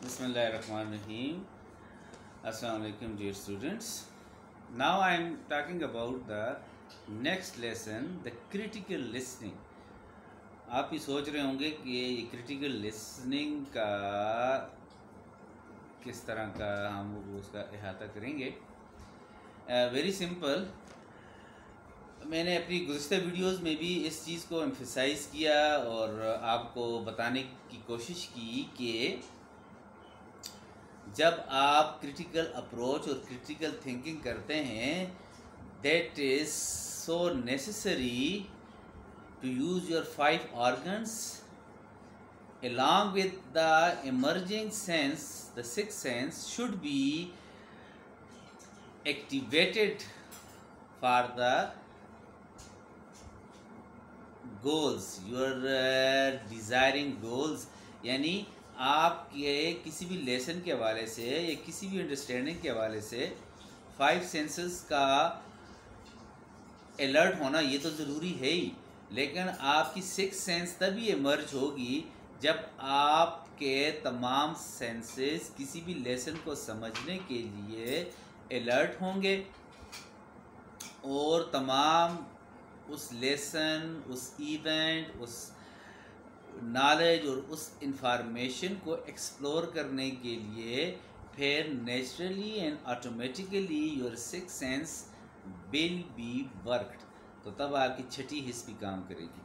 Bismillahirrahmanirrahim. Assalamu alaikum, dear students. Now I am talking about the next lesson, the critical listening. आप ही सोच रहे होंगे कि ये क्रिटिकल लिसनिंग का किस तरह का हम उसका अहाता करेंगे। Very simple. मैंने अपनी गुज़िश्ता वीडियोस में भी इस चीज़ को एम्फसाइज़ किया और आपको बताने की कोशिश की कि जब आप क्रिटिकल अप्रोच और क्रिटिकल थिंकिंग करते हैं, that is so necessary to use your 5 organs along with the emerging sense. The sixth sense should be activated for the goals, your desiring goals. यानी आपके किसी भी लेसन के हवाले से या किसी भी अंडरस्टैंडिंग के हवाले से 5 सेंसेस का अलर्ट होना ये तो ज़रूरी है ही, लेकिन आपकी 6 सेंस तभी इमर्ज होगी जब आपके तमाम सेंसेस किसी भी लेसन को समझने के लिए अलर्ट होंगे और तमाम उस लेसन, उस इवेंट, उस नॉलेज और उस इंफॉर्मेशन को एक्सप्लोर करने के लिए फिर naturally and automatically your 6 sense will be worked. तो तब आपकी छठी हिस्स भी काम करेगी।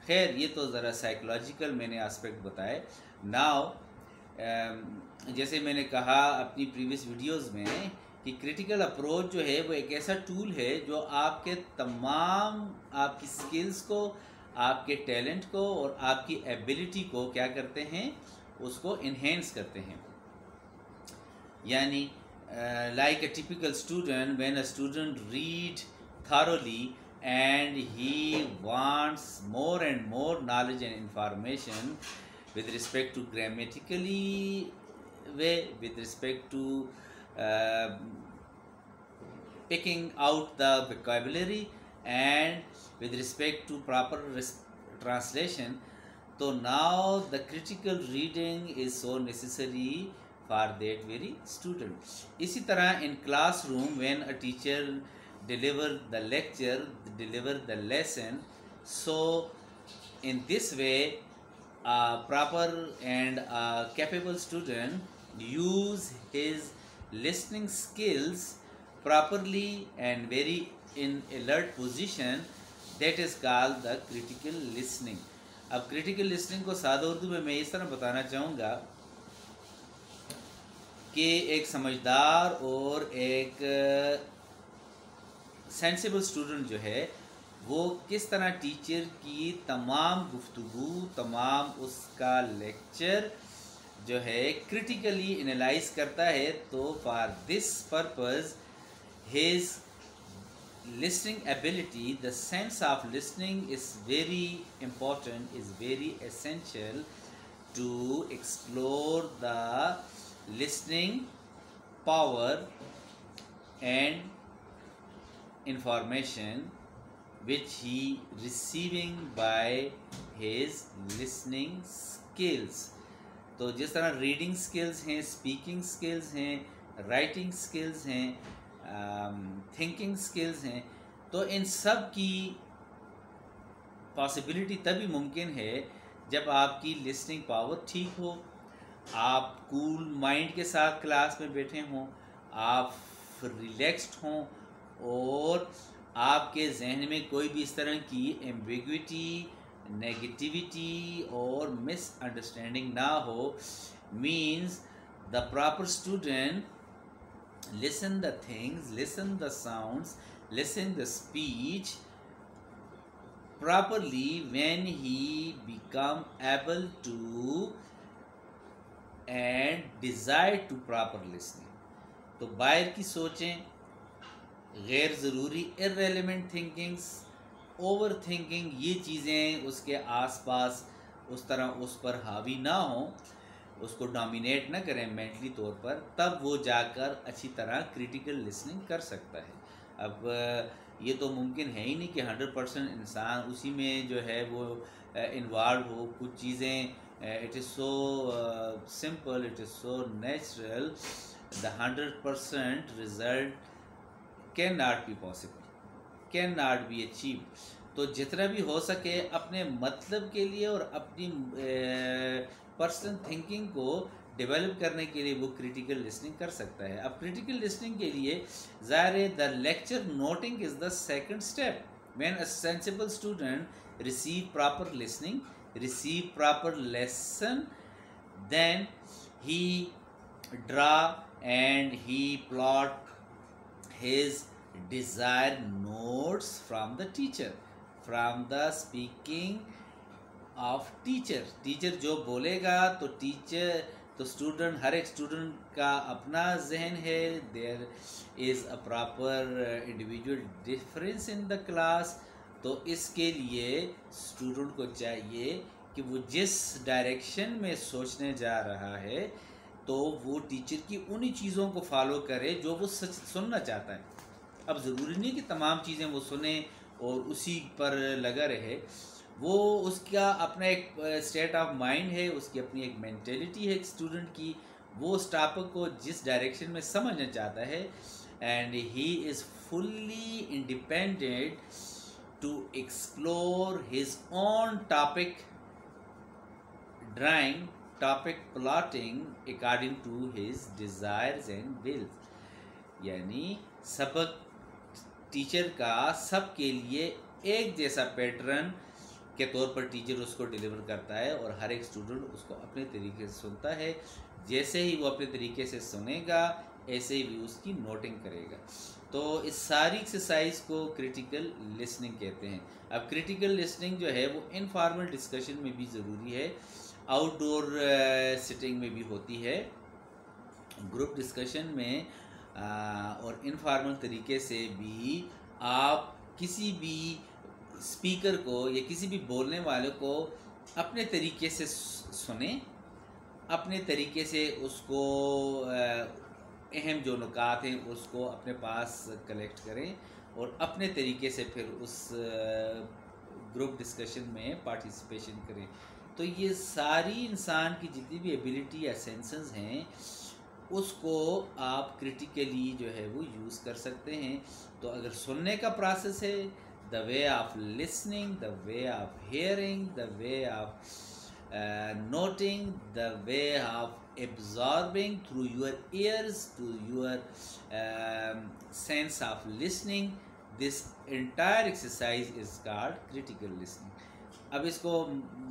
खैर, ये तो ज़रा साइकोलॉजिकल मैंने एस्पेक्ट बताए। नाउ जैसे मैंने कहा अपनी प्रीवियस वीडियोस में कि क्रिटिकल अप्रोच जो है वो एक ऐसा टूल है जो आपके तमाम आपकी स्किल्स को, आपके टैलेंट को और आपकी एबिलिटी को क्या करते हैं, उसको इन्हेंस करते हैं। यानी like a typical student, when a student read thoroughly and he wants more and more knowledge and information with respect to grammatically way, with respect to picking out the vocabulary and with respect to proper translation. So now the critical reading is so necessary for that very student. इसी तरह in classroom, when a teacher deliver the lecture, deliver the lesson, so in this way a proper and a capable student use his listening skills properly and very in alert position. That is called the critical listening. अब critical listening को सादा उर्दू में मैं इस तरह बताना चाहूँगा कि एक समझदार और एक सेंसिबल स्टूडेंट जो है वो किस तरह टीचर की तमाम गुफ्तगू, तमाम उसका लेक्चर जो है क्रिटिकली एनालाइज करता है। तो for this purpose his listening ability, the sense of listening is very important, is very essential to explore the listening power and information which he receiving by his listening skills. तो जिस तरह reading skills हैं, speaking skills हैं, writing skills हैं, thinking skills हैं, तो इन सब की पॉसिबिलिटी तभी मुमकिन है जब आपकी लिसनिंग पावर ठीक हो, आप कूल माइंड के साथ क्लास में बैठे हों, आप रिलैक्स्ड हों और आपके जहन में कोई भी इस तरह की एम्बिग्विटी, नेगेटिविटी और मिसअंडरस्टैंडिंग ना हो। Means the proper student listen the things, listen the sounds, listen the speech properly when he become able to and desire to proper listening. तो बाहर की सोचें, गैर ज़रूरी irrelevant thinkings, ओवर थिंकिंग, ये चीज़ें उसके आसपास उस तरह उस पर हावी ना हों, उसको डोमिनेट ना करें मेंटली तौर पर, तब वो जाकर अच्छी तरह क्रिटिकल लिसनिंग कर सकता है। अब ये तो मुमकिन है ही नहीं कि 100% इंसान उसी में जो है वो इन्वॉल्व हो, कुछ चीज़ें it is so simple, it is so natural. The 100% result cannot be possible, cannot be achieved. तो जितना भी हो सके अपने मतलब के लिए और अपनी पर्सनल थिंकिंग को डेवलप करने के लिए वो क्रिटिकल लिसनिंग कर सकता है। अब क्रिटिकल लिसनिंग के लिए ज़ाहिर the lecture noting is the second step. When a sensible student receive proper listening, receive proper lesson, then he draw and he plot his desired notes from the teacher, from the speaking of teacher. Teacher जो बोलेगा तो teacher तो student, हर एक student का अपना जहन है, there is a proper individual difference in the class. तो इसके लिए स्टूडेंट को चाहिए कि वो जिस डायरेक्शन में सोचने जा रहा है तो वो टीचर की उन्हीं चीज़ों को फॉलो करे जो वो सच सुनना चाहता है। अब ज़रूरी नहीं कि तमाम चीज़ें वो सुने और उसी पर लगा रहे, वो उसका अपना एक स्टेट ऑफ माइंड है, उसकी अपनी एक मेंटेलिटी है स्टूडेंट की, वो उस टॉपिक को जिस डायरेक्शन में समझना चाहता है, and he is fully independent to explore his own topic drawing, topic plotting according to his desires and wills। यानी सबक टीचर का सबके लिए एक जैसा पैटर्न के तौर पर टीचर उसको डिलीवर करता है और हर एक स्टूडेंट उसको अपने तरीके से सुनता है। जैसे ही वो अपने तरीके से सुनेगा ऐसे ही भी उसकी नोटिंग करेगा। तो इस सारी एक्सरसाइज को क्रिटिकल लिसनिंग कहते हैं। अब क्रिटिकल लिसनिंग जो है वो इनफॉर्मल डिस्कशन में भी ज़रूरी है, आउटडोर सिटिंग में भी होती है, ग्रुप डिस्कशन में और इनफॉर्मल तरीके से भी आप किसी भी स्पीकर को या किसी भी बोलने वाले को अपने तरीके से सुने, अपने तरीके से उसको अहम जो नुकात हैं उसको अपने पास कलेक्ट करें और अपने तरीके से फिर उस ग्रुप डिस्कशन में पार्टिसिपेशन करें। तो ये सारी इंसान की जितनी भी एबिलिटी या सेंसेस हैं उसको आप क्रिटिकली जो है वो यूज़ कर सकते हैं। तो अगर सुनने का प्रोसेस है, the way of listening, the way of hearing, the way of noting, the way of absorbing through your ears to your sense of listening, this entire exercise is called critical listening। अब इसको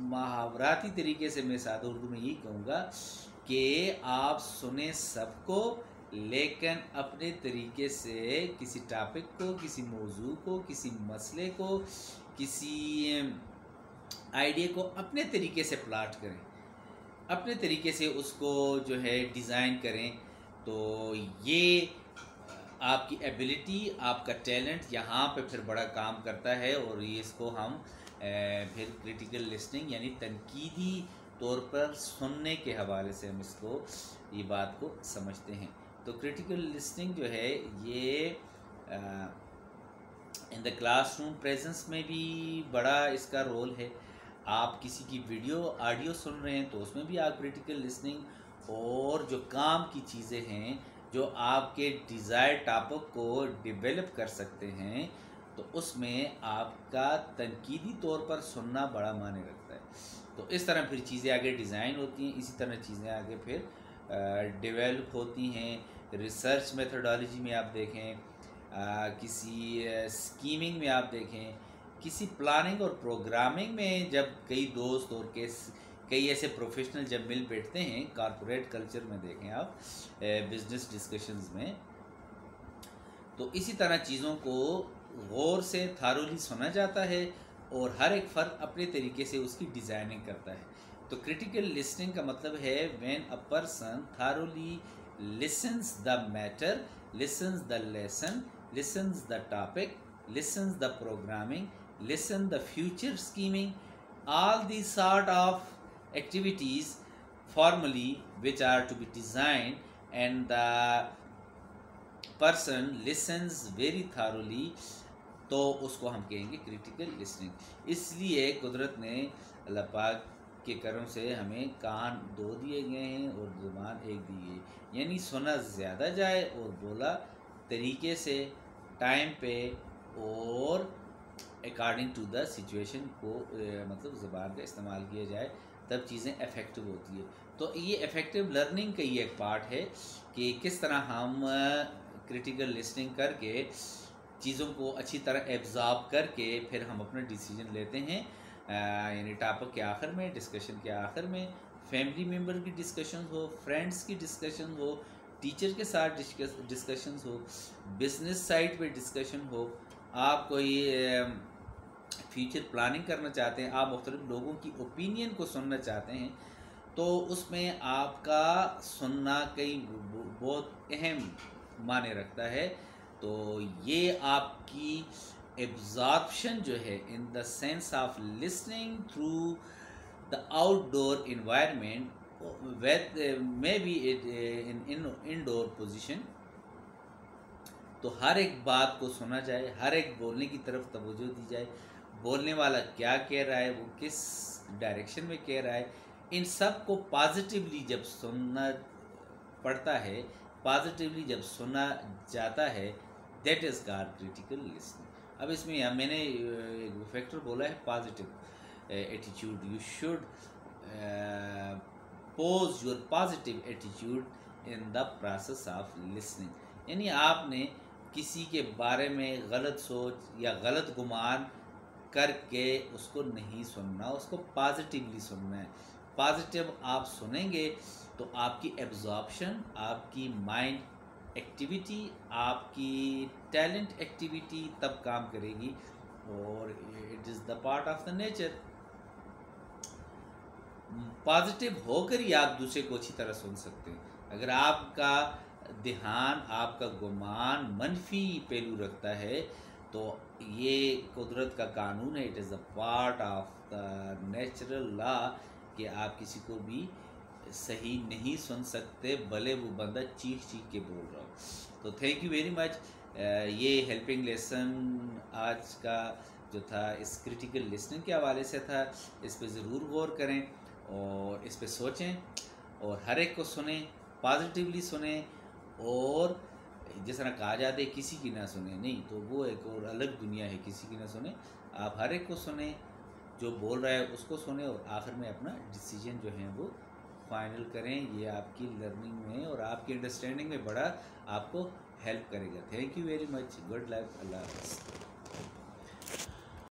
मुहावराती तरीके से मैं सादा उर्दू में यही कहूँगा कि आप सुने सबको, लेकिन अपने तरीके से किसी टॉपिक को, किसी मौजू को, किसी मसले को, किसी आइडिया को अपने तरीके से प्लाट करें, अपने तरीके से उसको जो है डिज़ाइन करें। तो ये आपकी एबिलिटी, आपका टैलेंट यहाँ पे फिर बड़ा काम करता है और ये इसको हम फिर क्रिटिकल लिसनिंग यानी तनकीदी तौर पर सुनने के हवाले से हम इसको ये बात को समझते हैं। तो क्रिटिकल लिसनिंग जो है ये इन द क्लासरूम प्रेजेंस में भी बड़ा इसका रोल है। आप किसी की वीडियो ऑडियो सुन रहे हैं तो उसमें भी आप क्रिटिकल लिसनिंग और जो काम की चीज़ें हैं जो आपके डिज़ायर टॉपिक को डेवलप कर सकते हैं तो उसमें आपका तनकीदी तौर पर सुनना बड़ा मायने रखता है। तो इस तरह फिर चीज़ें आगे डिज़ाइन होती हैं, इसी तरह चीज़ें आगे फिर डेवलप होती हैं। रिसर्च मेथडोलॉजी में आप देखें, किसी स्कीमिंग में आप देखें, किसी प्लानिंग और प्रोग्रामिंग में जब कई दोस्त और कई ऐसे प्रोफेशनल जब मिल बैठते हैं, कॉर्पोरेट कल्चर में देखें आप, बिजनेस डिस्कशंस में, तो इसी तरह चीज़ों को गौर से थारोली सुना जाता है और हर एक फ़र्द अपने तरीके से उसकी डिज़ाइनिंग करता है। तो क्रिटिकल लिसनिंग का मतलब है when a person thoroughly lessons the matter, lessons the lesson, lessons the topic, lessons the programming, listen the future scheming, all these sort of activities formally which are to be designed and the person listens very thoroughly, तो उसको हम कहेंगे critical listening. इसलिए कुदरत ने, अल्लाह पाक के कर्म से हमें कान 2 दिए गए हैं और ज़ुबान 1 दी गई, यानी सुना ज़्यादा जाए और बोला तरीके से, टाइम पे और अकॉर्डिंग टू द सिचुएशन को मतलब ज़ुबान का इस्तेमाल किया जाए, तब चीज़ें इफ़ेक्टिव होती है। तो ये इफ़ेक्टिव लर्निंग का ही एक पार्ट है कि किस तरह हम क्रिटिकल लिसनिंग करके चीज़ों को अच्छी तरह एब्जॉर्ब करके फिर हम अपना डिसीजन लेते हैं, यानी टॉपिक के आखिर में, डिस्कशन के आखिर में, फैमिली मेम्बर की डिस्कशन हो, फ्रेंड्स की डिस्कशन हो, टीचर के साथ डिस्कशन हो, बिजनेस साइड पे डिस्कशन हो, आप कोई फ्यूचर प्लानिंग करना चाहते हैं, आप मुख्तलिफ लोगों की ओपिनियन को सुनना चाहते हैं, तो उसमें आपका सुनना कई बहुत अहम माने रखता है। तो ये आपकी एब्जॉर्प्शन जो है in the sense of listening through the outdoor environment may be it in indoor position, तो हर एक बात को सुना जाए, हर एक बोलने की तरफ तवज्जो दी जाए, बोलने वाला क्या कह रहा है, वो किस डायरेक्शन में कह रहा है, इन सब को पॉजिटिवली जब सुनना पड़ता है, पॉजिटिवली जब सुना जाता है, that is called critical listening. अब इसमें मैंने एक फैक्टर बोला है positive attitude, you should pose your positive attitude in the process of listening, यानी आपने किसी के बारे में गलत सोच या गलत गुमान करके उसको नहीं सुनना, उसको पॉजिटिवली सुनना है। पॉजिटिव आप सुनेंगे तो आपकी एब्जॉर्प्शन, आपकी माइंड एक्टिविटी, आपकी टैलेंट एक्टिविटी तब काम करेगी, और it is the part of the nature. Positive होकर ही आप दूसरे को अच्छी तरह सुन सकते हैं। अगर आपका ध्यान, आपका गुमान मनफी पहलू रखता है, तो ये कुदरत का कानून है, it is a part of the natural law कि आप किसी को भी सही नहीं सुन सकते, भले वो बंदा चीख चीख के बोल रहा हो। तो थैंक यू वेरी मच। ये हेल्पिंग लेसन आज का जो था इस क्रिटिकल लिसनिंग के हवाले से था। इस पे ज़रूर गौर करें और इस पे सोचें और हर एक को सुने, पॉजिटिवली सुने, और जिस तरह कहा जाता है किसी की ना सुने, नहीं, तो वो एक और अलग दुनिया है, किसी की ना सुने, आप हर एक को सुने, जो बोल रहा है उसको सुने, और आखिर में अपना डिसीजन जो है वो फाइनल करें। ये आपकी लर्निंग में और आपकी अंडरस्टैंडिंग में बड़ा आपको हेल्प करेगा। Thank you very much. Good luck. अल्लाह हाफ़िज़।